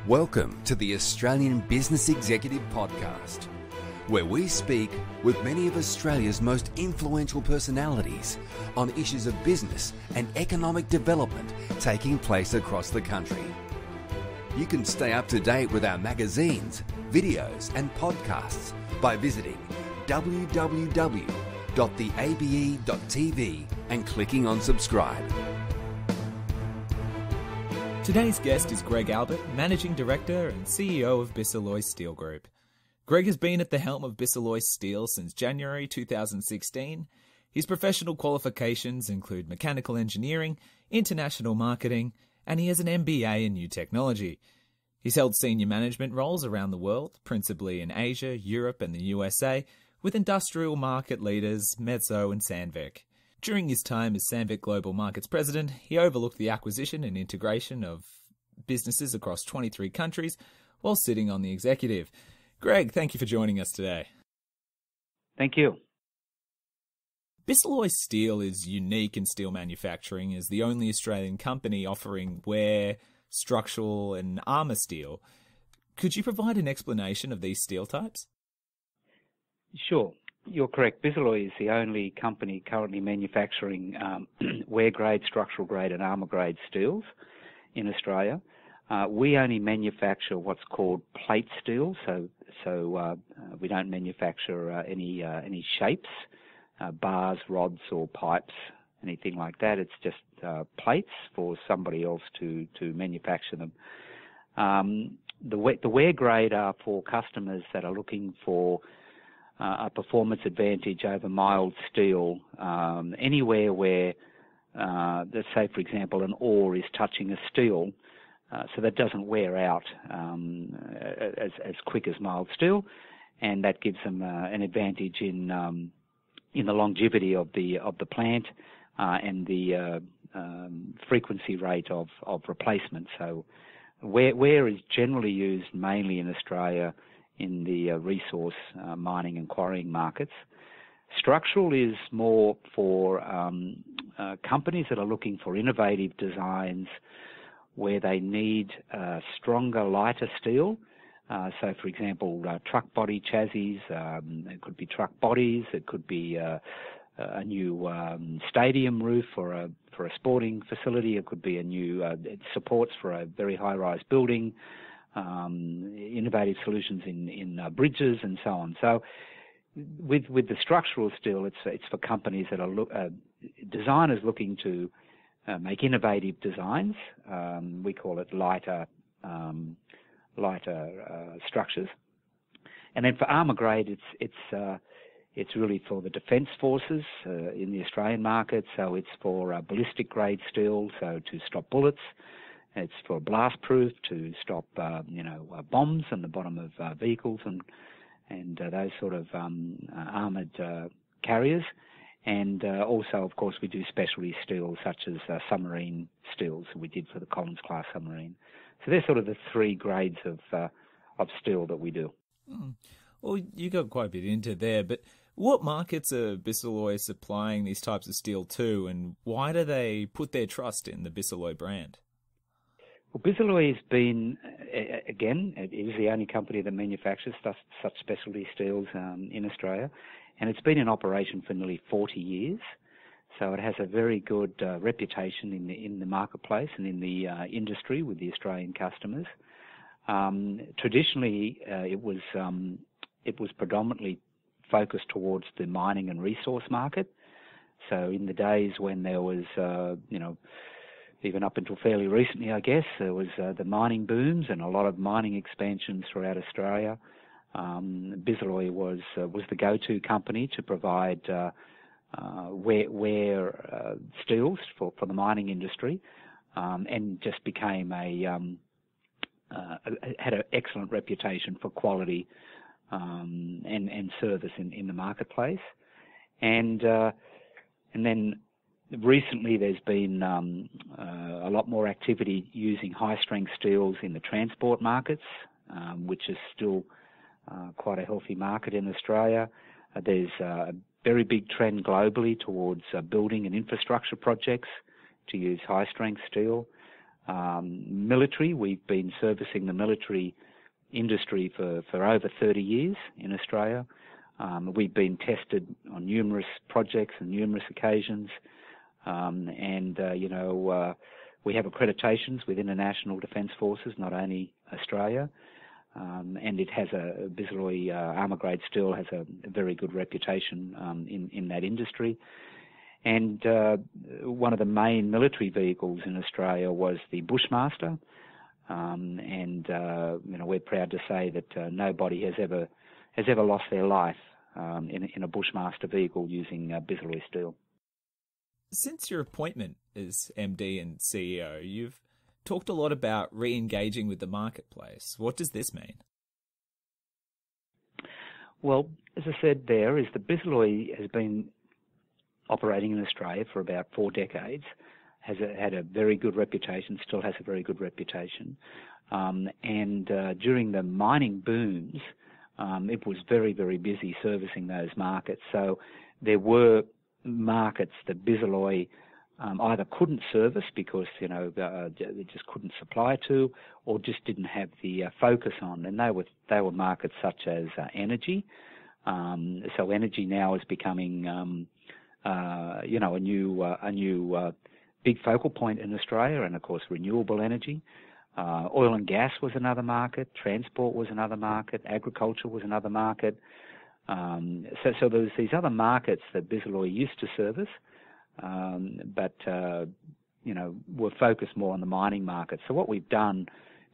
Welcome to the Australian Business Executive Podcast, where we speak with many of Australia's most influential personalities on issues of business and economic development taking place across the country. You can stay up to date with our magazines, videos and podcasts by visiting www.theabe.tv and clicking on subscribe. Today's guest is Greg Albert, Managing Director and CEO of Bisalloy Steel Group. Greg has been at the helm of Bisalloy Steel since January 2016. His professional qualifications include mechanical engineering, international marketing, and he has an MBA in new technology. He's held senior management roles around the world, principally in Asia, Europe and the USA, with industrial market leaders Metso and Sandvik. During his time as Sandvik Global Markets President, he overlooked the acquisition and integration of businesses across 23 countries while sitting on the executive. Greg, thank you for joining us today. Thank you. Bisalloy Steel is unique in steel manufacturing as the only Australian company offering wear, structural and armour steel. Could you provide an explanation of these steel types? Sure. You're correct. Bisalloy is the only company currently manufacturing wear-grade, structural-grade and armour-grade steels in Australia. We only manufacture what's called plate steel, so we don't manufacture any shapes, bars, rods or pipes, anything like that. It's just plates for somebody else to manufacture them. The wear grade are for customers that are looking for a performance advantage over mild steel, anywhere where, let's say, for example, an ore is touching a steel, so that doesn't wear out as quick as mild steel, and that gives them an advantage in the longevity of the plant and the frequency rate of replacement. So wear is generally used mainly in Australia in the resource mining and quarrying markets. Structural is more for companies that are looking for innovative designs where they need stronger, lighter steel. So, for example, truck body chassis, it could be truck bodies, it could be a new stadium roof for a sporting facility, it could be a new supports for a very high-rise building, innovative solutions in bridges and so on. So with the structural steel, it's for companies that are designers looking to make innovative designs. We call it lighter structures. And then for armour grade, it's really for the defence forces in the Australian market. So it's for ballistic grade steel, so to stop bullets. It's for blast proof to stop, bombs in the bottom of vehicles and those sort of armoured carriers. And also, of course, we do specialty steels such as submarine steels. We did for the Collins class submarine. So they're sort of the three grades of steel that we do. Well, you got quite a bit into there, but what markets are Bisalloy supplying these types of steel to, and why do they put their trust in the Bisalloy brand? Well, Bisalloy has been, again, it is the only company that manufactures such specialty steels in Australia, and it's been in operation for nearly 40 years. So it has a very good reputation in the marketplace and in the industry with the Australian customers. Traditionally, it was predominantly focused towards the mining and resource market. So in the days when there was, even up until fairly recently, I guess, there was the mining booms and a lot of mining expansions throughout Australia. Bisalloy was the go-to company to provide wear steels for the mining industry, and just became had an excellent reputation for quality and service in the marketplace. And then recently, there's been a lot more activity using high-strength steels in the transport markets, which is still quite a healthy market in Australia. There's a very big trend globally towards building and infrastructure projects to use high-strength steel. Military, we've been servicing the military industry for over 30 years in Australia. We've been tested on numerous projects and numerous occasions. We have accreditations with international defence forces, not only Australia. And it has Bisalloy armour grade steel has a very good reputation in that industry. And one of the main military vehicles in Australia was the Bushmaster. We're proud to say that nobody has ever lost their life in a Bushmaster vehicle using Bisalloy steel. Since your appointment as MD and CEO, you've talked a lot about re-engaging with the marketplace. What does this mean? Well, as I said there, is that Bisalloy has been operating in Australia for about 4 decades, has had a very good reputation, still has a very good reputation. During the mining booms, it was very, very busy servicing those markets. So there were markets that Bisalloy either couldn't service because they just couldn't supply to, or just didn't have the focus on, and they were markets such as energy. So energy now is becoming a new big focal point in Australia, and of course renewable energy. Oil and gas was another market. Transport was another market. Agriculture was another market. So there's these other markets that Bisalloy used to service, but we're focused more on the mining market. So what we've done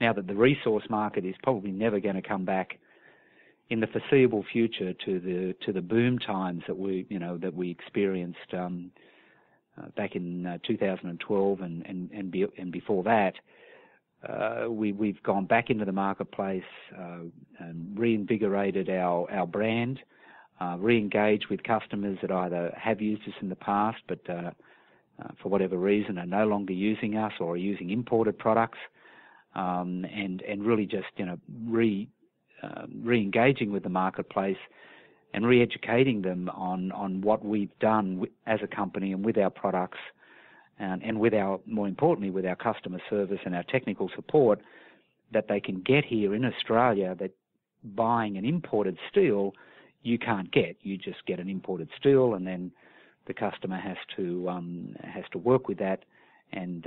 now that the resource market is probably never going to come back in the foreseeable future to the boom times that we experienced back in 2012 and before that. We've gone back into the marketplace and reinvigorated our brand, re-engaged with customers that either have used us in the past but for whatever reason are no longer using us or are using imported products, and really just re-engaging with the marketplace and re-educating them on what we've done as a company and with our products, and with more importantly, with our customer service and our technical support, that they can get here in Australia, that buying an imported steel you can't get. You just get an imported steel, and then the customer has to work with that, and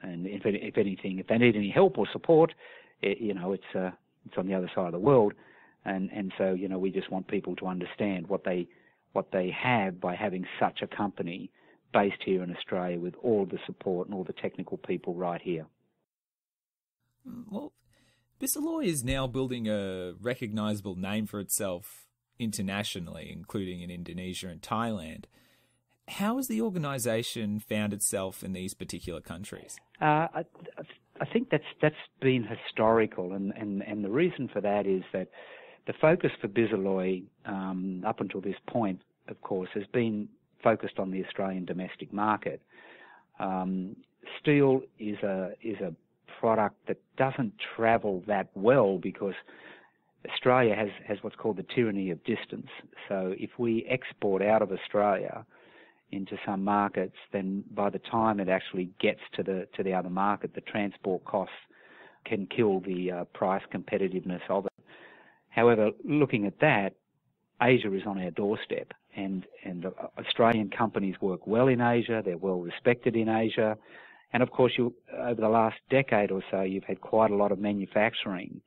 if anything, if they need any help or support, it's on the other side of the world, and so we just want people to understand what they have by having such a company based here in Australia with all the support and all the technical people right here. Well, Bisalloy is now building a recognisable name for itself internationally, including in Indonesia and Thailand. How has the organisation found itself in these particular countries? I think that's been historical, and the reason for that is that the focus for Bisalloy up until this point, of course, has been focused on the Australian domestic market. Steel is a product that doesn't travel that well because Australia has what's called the tyranny of distance. So if we export out of Australia into some markets, then by the time it actually gets to the other market, the transport costs can kill the price competitiveness of it. However, looking at that, Asia is on our doorstep, and Australian companies work well in Asia. They're well respected in Asia, and of course, over the last decade or so, you've had quite a lot of manufacturing,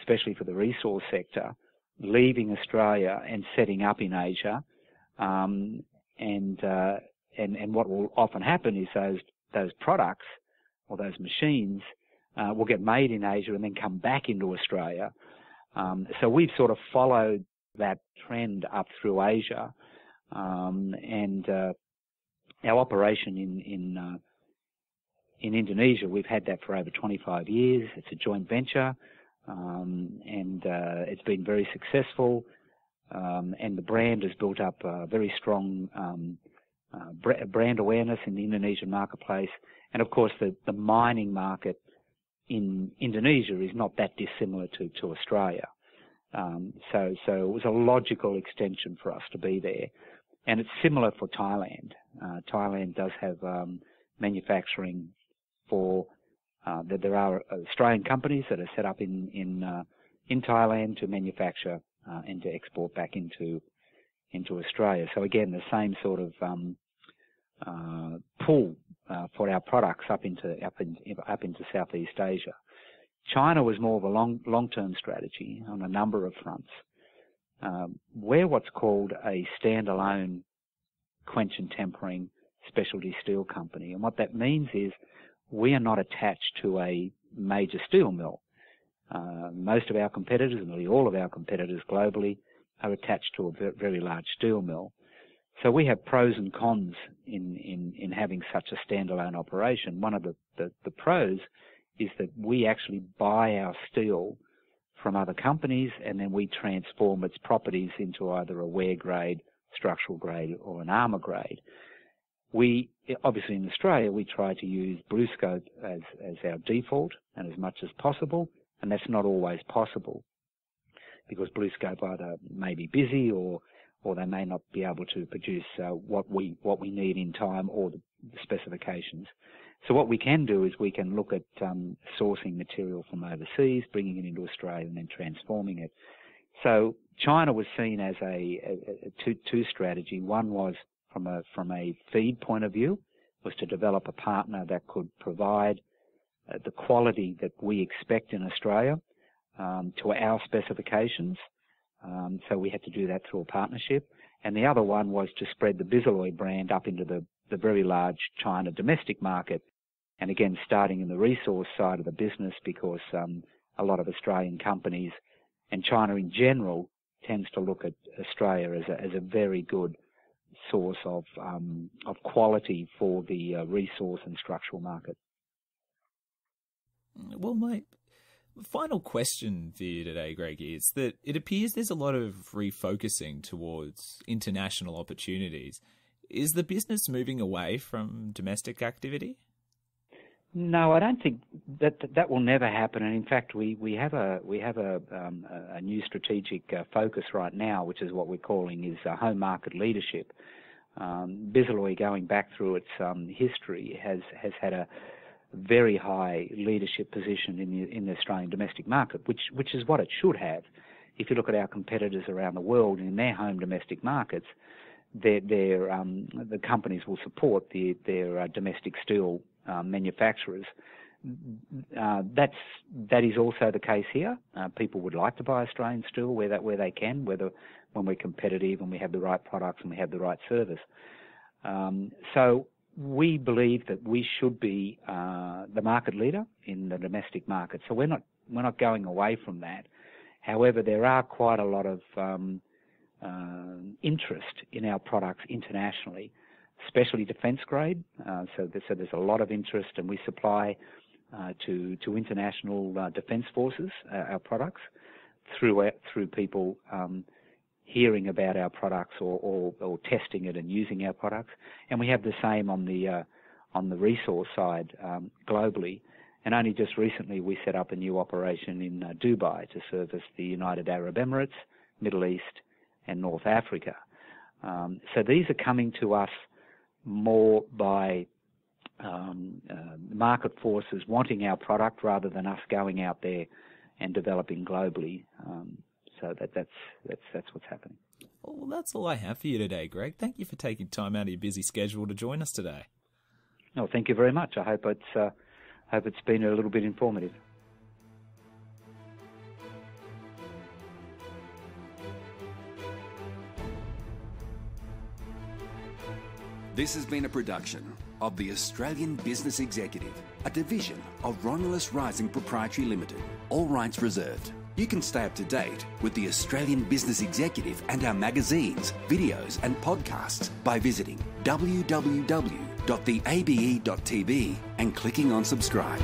especially for the resource sector, leaving Australia and setting up in Asia. And what will often happen is those products or those machines will get made in Asia and then come back into Australia. So we've sort of followed that trend up through Asia, and our operation in Indonesia, we've had that for over 25 years. It's a joint venture, and it's been very successful, and the brand has built up a very strong brand awareness in the Indonesian marketplace. And of course, the mining market in Indonesia is not that dissimilar to Australia. So it was a logical extension for us to be there. And it's similar for Thailand. Thailand does have manufacturing for that there are Australian companies that are set up in Thailand to manufacture and to export back into Australia. So again, the same sort of pull for our products up into Southeast Asia. China was more of a long-term strategy on a number of fronts. We're what's called a standalone quench and tempering specialty steel company, and what that means is we are not attached to a major steel mill. Most of our competitors, nearly all of our competitors globally, are attached to a very large steel mill. So we have pros and cons in having such a standalone operation. One of the pros is that we actually buy our steel from other companies, and then we transform its properties into either a wear grade, structural grade, or an armour grade. We, obviously in Australia, we try to use BlueScope as our default and as much as possible, and that's not always possible because BlueScope either may be busy or they may not be able to produce what we need in time or the specifications. So what we can do is we can look at sourcing material from overseas, bringing it into Australia, and then transforming it. So China was seen as a two strategy. One was from a feed point of view, was to develop a partner that could provide the quality that we expect in Australia to our specifications. So we had to do that through a partnership. And the other one was to spread the Bisalloy brand up into the very large China domestic market. And again, starting in the resource side of the business, because a lot of Australian companies and China in general tends to look at Australia as a very good source of quality for the resource and structural market. Well, my final question for you today, Greg, is that it appears there's a lot of refocusing towards international opportunities. Is the business moving away from domestic activity? No, I don't think that will never happen. And in fact, we have a new strategic focus right now, which is what we're calling is home market leadership. Bisalloy, going back through its history, has had a very high leadership position in the Australian domestic market, which is what it should have. If you look at our competitors around the world in their home domestic markets, the companies will support their domestic steel manufacturers. That is also the case here. People would like to buy Australian steel where they can, when we're competitive and we have the right products and we have the right service. So we believe that we should be the market leader in the domestic market. So we're not going away from that. However, there are quite a lot of interest in our products internationally, especially defence grade. So there's a lot of interest, and we supply to international defence forces our products through people hearing about our products or testing it and using our products. And we have the same on the resource side globally. And only just recently we set up a new operation in Dubai to service the United Arab Emirates, Middle East, and North Africa. So these are coming to us more by market forces wanting our product rather than us going out there and developing globally. So that's what's happening. Well, that's all I have for you today, Greg. Thank you for taking time out of your busy schedule to join us today. No, thank you very much. I hope it's been a little bit informative. This has been a production of the Australian Business Executive, a division of Romulus Rising Proprietary Limited. All rights reserved. You can stay up to date with the Australian Business Executive and our magazines, videos and podcasts by visiting www.theabe.tv and clicking on subscribe.